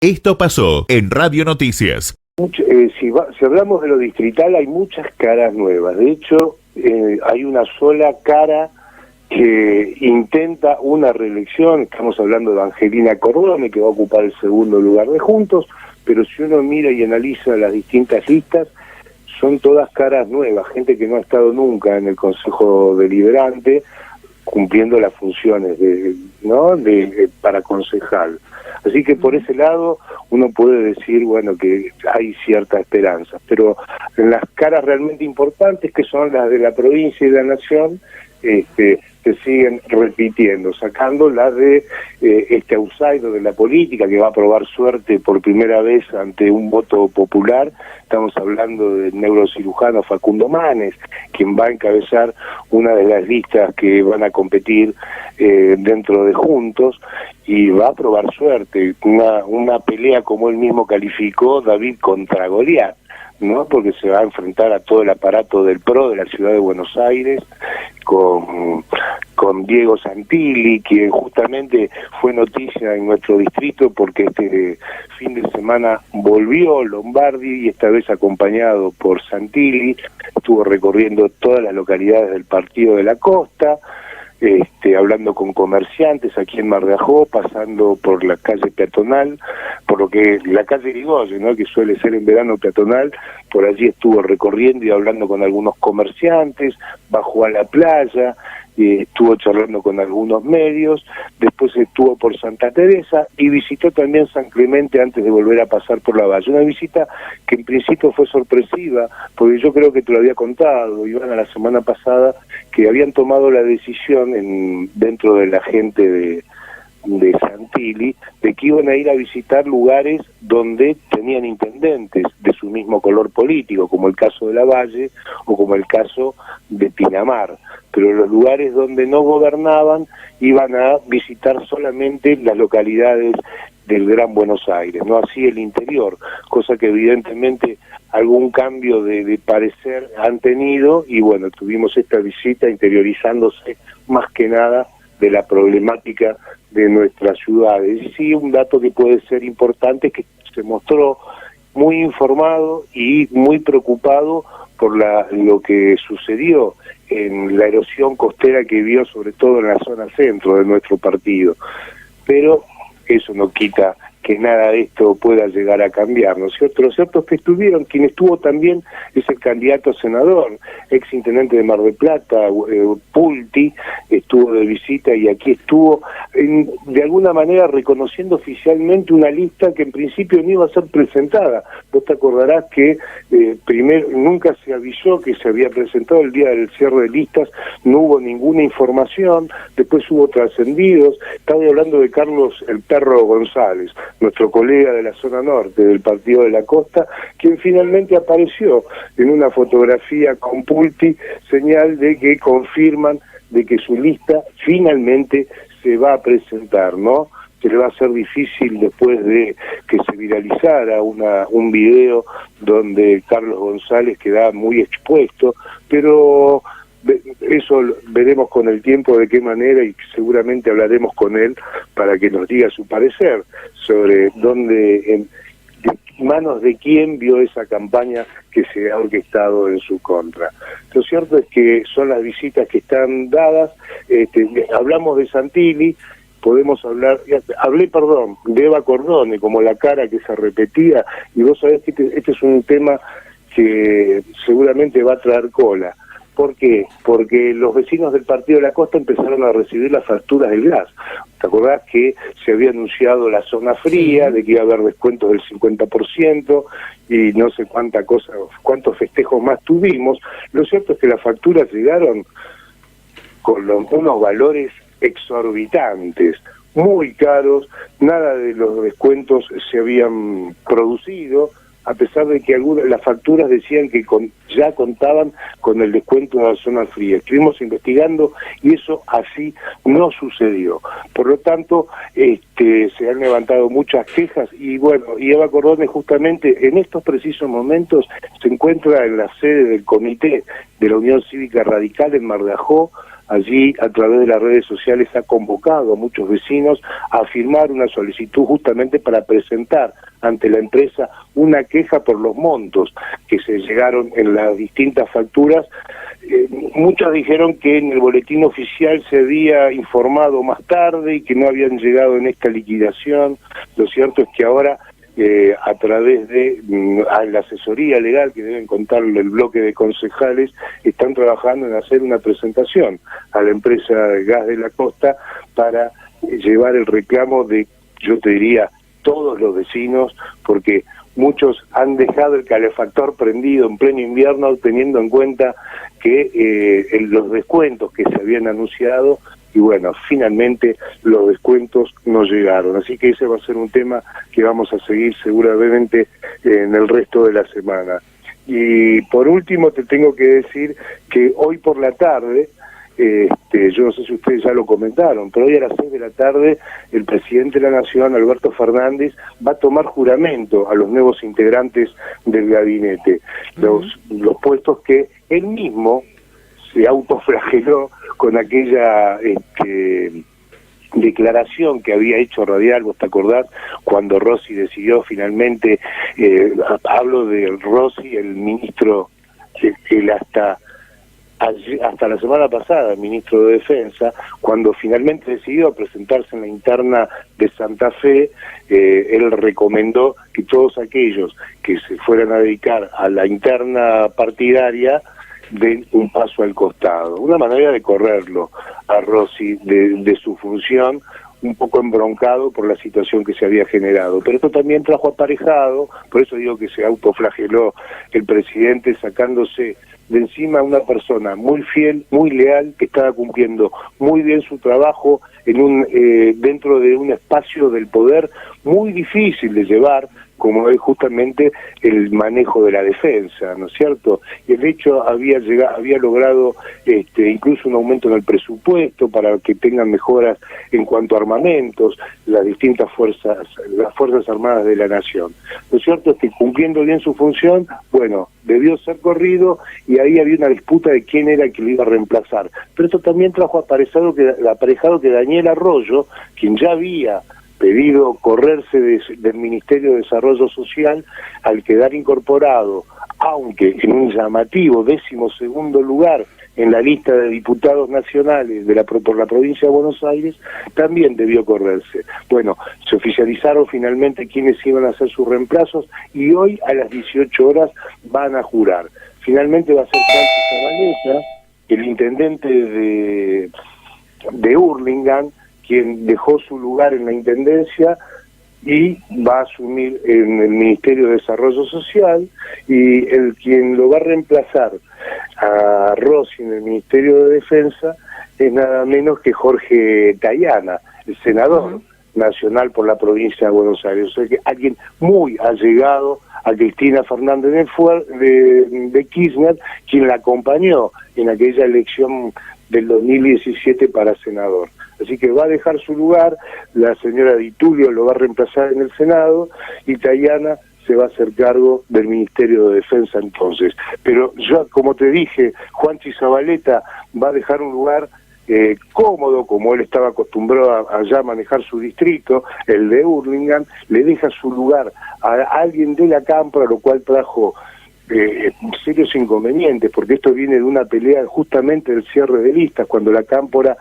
Esto pasó en Radio Noticias. Si hablamos de lo distrital, hay muchas caras nuevas. De hecho, hay una sola cara que intenta una reelección. Estamos hablando de Angelina Cordone, que va a ocupar el segundo lugar de Juntos, pero si uno mira y analiza las distintas listas, son todas caras nuevas, gente que no ha estado nunca en el Consejo Deliberante cumpliendo las funciones para concejal. Así que por ese lado uno puede decir, bueno, que hay cierta esperanza, pero en las caras realmente importantes, que son las de la provincia y la nación, se siguen repitiendo, sacando las de este outsider de la política que va a probar suerte por primera vez ante un voto popular. Estamos hablando del neurocirujano Facundo Manes, quien va a encabezar una de las listas que van a competir dentro de Juntos, y va a probar suerte, una pelea, como él mismo calificó, David contra Goliat, ¿no? Porque se va a enfrentar a todo el aparato del PRO de la ciudad de Buenos Aires, con Diego Santilli, quien justamente fue noticia en nuestro distrito porque este fin de semana volvió Lombardi, y esta vez acompañado por Santilli. Estuvo recorriendo todas las localidades del Partido de la Costa, hablando con comerciantes aquí en Mar de Ajó, pasando por la calle peatonal, por lo que la calle Irigoyen, ¿no?, que suele ser en verano peatonal. Por allí estuvo recorriendo y hablando con algunos comerciantes, bajó a la playa, estuvo charlando con algunos medios, después estuvo por Santa Teresa y visitó también San Clemente antes de volver a pasar por la Valle. Una visita que en principio fue sorpresiva, porque yo creo que te lo había contado, Ivana, la semana pasada, que habían tomado la decisión dentro de la gente de Santilli, de que iban a ir a visitar lugares donde tenían intendentes de su mismo color político, como el caso de La Valle o como el caso de Pinamar, pero los lugares donde no gobernaban iban a visitar solamente las localidades del Gran Buenos Aires, no así el interior, cosa que evidentemente algún cambio de parecer han tenido, y bueno, tuvimos esta visita interiorizándose más que nada de la problemática de nuestras ciudades. Y sí, un dato que puede ser importante, que se mostró muy informado y muy preocupado por lo que sucedió en la erosión costera que vio sobre todo en la zona centro de nuestro partido. Pero eso no quita que nada de esto pueda llegar a cambiar, ¿no es cierto? Lo cierto es que quien estuvo también es el candidato a senador, ex intendente de Mar del Plata, Pulti, estuvo de visita, y aquí estuvo de alguna manera reconociendo oficialmente una lista que en principio no iba a ser presentada. Vos te acordarás que primero nunca se avisó que se había presentado el día del cierre de listas, no hubo ninguna información, después hubo trascendidos. Estaba hablando de Carlos el Perro González, nuestro colega de la zona norte del Partido de la Costa, quien finalmente apareció en una fotografía con Pulti, señal de que confirman de que su lista finalmente se va a presentar, ¿no? Se le va a hacer difícil después de que se viralizara un video donde Carlos González queda muy expuesto, pero eso veremos con el tiempo de qué manera, y seguramente hablaremos con él para que nos diga su parecer sobre de manos de quién vio esa campaña que se ha orquestado en su contra. Lo cierto es que son las visitas que están dadas. Hablamos de Santilli, podemos hablar, de Eva Cordone, como la cara que se repetía, y vos sabés que este es un tema que seguramente va a traer cola. ¿Por qué? Porque los vecinos del Partido de la Costa empezaron a recibir las facturas del gas. ¿Te acordás que se había anunciado la zona fría, de que iba a haber descuentos del 50% y no sé cuántos festejos más tuvimos? Lo cierto es que las facturas llegaron con unos valores exorbitantes, muy caros, nada de los descuentos se habían producido, a pesar de que las facturas decían que ya contaban con el descuento de la zona fría. Estuvimos investigando y eso así no sucedió. Por lo tanto, se han levantado muchas quejas, y bueno, y Eva Cordone justamente en estos precisos momentos se encuentra en la sede del comité de la Unión Cívica Radical en Mar de Ajó, allí a través de las redes sociales ha convocado a muchos vecinos a firmar una solicitud justamente para presentar ante la empresa una queja por los montos que se llegaron en las distintas facturas. Muchos dijeron que en el boletín oficial se había informado más tarde y que no habían llegado en esta liquidación. Lo cierto es que ahora a través de la asesoría legal que deben contarle el bloque de concejales, están trabajando en hacer una presentación a la empresa Gas de la Costa para llevar el reclamo de, yo te diría, todos los vecinos, porque muchos han dejado el calefactor prendido en pleno invierno teniendo en cuenta que los descuentos que se habían anunciado, y bueno, finalmente los descuentos no llegaron. Así que ese va a ser un tema que vamos a seguir seguramente en el resto de la semana. Y por último te tengo que decir que hoy por la tarde, yo no sé si ustedes ya lo comentaron, pero hoy a las 6 de la tarde el presidente de la Nación, Alberto Fernández, va a tomar juramento a los nuevos integrantes del gabinete, los puestos que él mismo se autoflageló con aquella declaración que había hecho radial, vos te acordás, cuando Rossi decidió finalmente, hablo de Rossi, el ministro, él hasta la semana pasada, el ministro de Defensa, cuando finalmente decidió presentarse en la interna de Santa Fe, él recomendó que todos aquellos que se fueran a dedicar a la interna partidaria den un paso al costado, una manera de correrlo a Rossi de su función, un poco embroncado por la situación que se había generado. Pero esto también trajo aparejado, por eso digo que se autoflageló el presidente sacándose de encima a una persona muy fiel, muy leal, que estaba cumpliendo muy bien su trabajo en dentro de un espacio del poder muy difícil de llevar, como es justamente el manejo de la defensa, ¿no es cierto? Y el hecho había logrado incluso un aumento en el presupuesto para que tengan mejoras en cuanto a armamentos, las distintas las Fuerzas Armadas de la Nación. Lo cierto es que cumpliendo bien su función, bueno, debió ser corrido y ahí había una disputa de quién era el que lo iba a reemplazar. Pero esto también trajo aparejado que Daniel Arroyo, quien ya había pedido correrse del Ministerio de Desarrollo Social, al quedar incorporado, aunque en un llamativo 12º lugar en la lista de diputados nacionales por la provincia de Buenos Aires, también debió correrse. Bueno, se oficializaron finalmente quiénes iban a ser sus reemplazos y hoy a las 18 horas van a jurar. Finalmente va a ser Juanchi Zabaleta, el intendente de Hurlingham, quien dejó su lugar en la intendencia y va a asumir en el Ministerio de Desarrollo Social, y quien lo va a reemplazar a Rossi en el Ministerio de Defensa es nada menos que Jorge Tayana, el senador nacional por la provincia de Buenos Aires. O sea que alguien muy allegado a Cristina Fernández de Kirchner, quien la acompañó en aquella elección del 2017 para senador. Así que va a dejar su lugar, la señora Di Tulio lo va a reemplazar en el Senado y Tayana se va a hacer cargo del Ministerio de Defensa entonces. Pero yo, como te dije, Juanchi Zabaleta va a dejar un lugar cómodo, como él estaba acostumbrado a ya manejar su distrito, el de Hurlingham, le deja su lugar a alguien de la Cámpora, lo cual trajo serios inconvenientes, porque esto viene de una pelea justamente del cierre de listas, cuando la Cámpora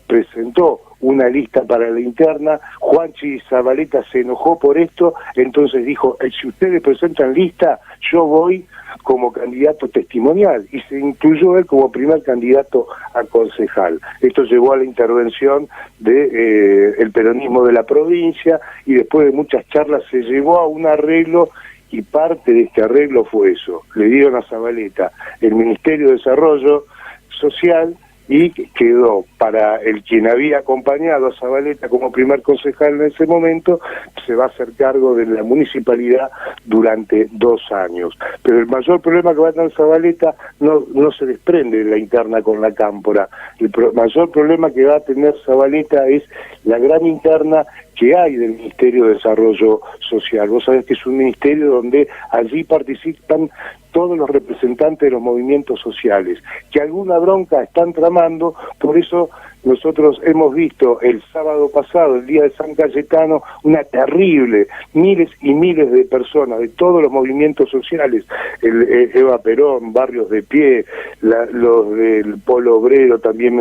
presentó una lista para la interna, Juanchi Zabaleta se enojó por esto, entonces dijo, si ustedes presentan lista, yo voy como candidato testimonial, y se incluyó él como primer candidato a concejal. Esto llevó a la intervención de el peronismo de la provincia, y después de muchas charlas se llevó a un arreglo, y parte de este arreglo fue eso. Le dieron a Zabaleta el Ministerio de Desarrollo Social, y quedó para quien había acompañado a Zabaleta como primer concejal en ese momento, se va a hacer cargo de la municipalidad durante 2 años. Pero el mayor problema que va a tener Zabaleta no se desprende de la interna con la Cámpora. El mayor problema que va a tener Zabaleta es la gran interna que hay del Ministerio de Desarrollo Social. Vos sabés que es un ministerio donde allí participan todos los representantes de los movimientos sociales, que alguna bronca están tramando. Por eso nosotros hemos visto el sábado pasado, el día de San Cayetano, una terrible, miles y miles de personas de todos los movimientos sociales, Eva Perón, Barrios de Pie, los del Polo Obrero también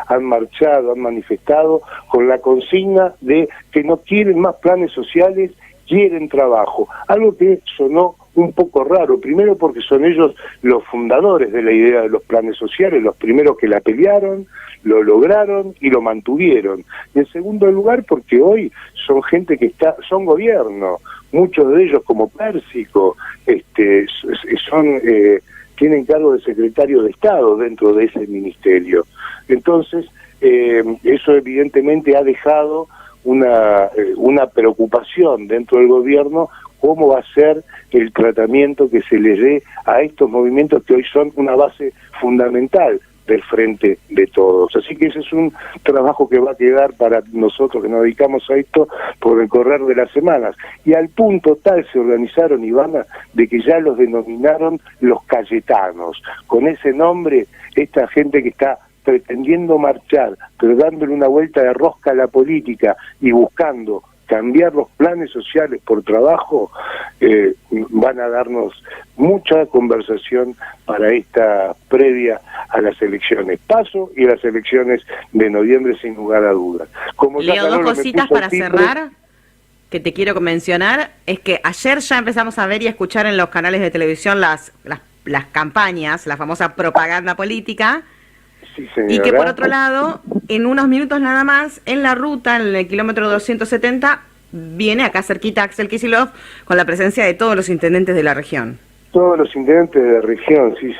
han marchado, han manifestado con la consigna de que no quieren más planes sociales, quieren trabajo. Algo que sonó un poco raro, primero porque son ellos los fundadores de la idea de los planes sociales, los primeros que la pelearon, lo lograron y lo mantuvieron. Y en segundo lugar porque hoy son gente que son gobierno, muchos de ellos como Pérsico, tienen cargo de secretario de Estado dentro de ese ministerio. Entonces, eso evidentemente ha dejado una preocupación dentro del gobierno, cómo va a ser el tratamiento que se le dé a estos movimientos que hoy son una base fundamental del frente de todos. Así que ese es un trabajo que va a quedar para nosotros que nos dedicamos a esto por el correr de las semanas. Y al punto tal se organizaron, Ivana, de que ya los denominaron los Cayetanos. Con ese nombre, esta gente que está pretendiendo marchar, pero dándole una vuelta de rosca a la política y buscando cambiar los planes sociales por trabajo, van a darnos mucha conversación para esta previa a las elecciones PASO y las elecciones de noviembre, sin lugar a dudas. Como Leo, dos cositas para cerrar que te quiero mencionar, es que ayer ya empezamos a ver y a escuchar en los canales de televisión las campañas, la famosa propaganda política. Sí, y que por otro lado, en unos minutos nada más, en la ruta, en el kilómetro 270, viene acá cerquita Axel Kicillof con la presencia de todos los intendentes de la región. Todos los intendentes de la región, sí,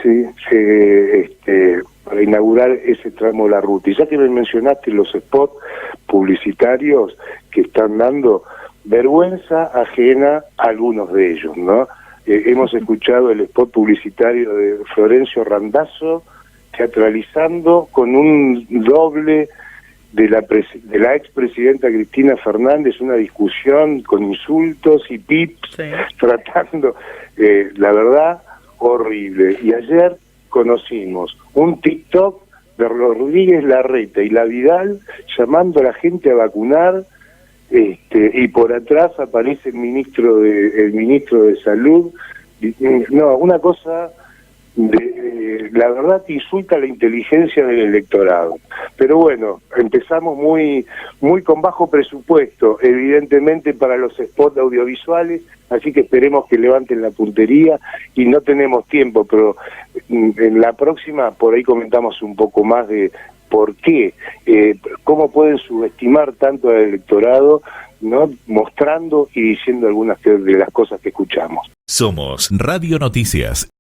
para inaugurar ese tramo de la ruta. Y ya que me mencionaste los spots publicitarios que están dando, vergüenza ajena a algunos de ellos, ¿no? Hemos escuchado el spot publicitario de Florencio Randazzo, teatralizando con un doble de la expresidenta Cristina Fernández, una discusión con insultos y pips, sí, tratando, la verdad, horrible. Y ayer conocimos un TikTok de Rodríguez Larreta y la Vidal llamando a la gente a vacunar, y por atrás aparece el ministro de Salud. No, una cosa la verdad que insulta la inteligencia del electorado. Pero bueno, empezamos muy con bajo presupuesto, evidentemente, para los spots audiovisuales, así que esperemos que levanten la puntería, y no tenemos tiempo, pero en la próxima por ahí comentamos un poco más de por qué, cómo pueden subestimar tanto al electorado, ¿no? Mostrando y diciendo algunas de las cosas que escuchamos. Somos Radio Noticias.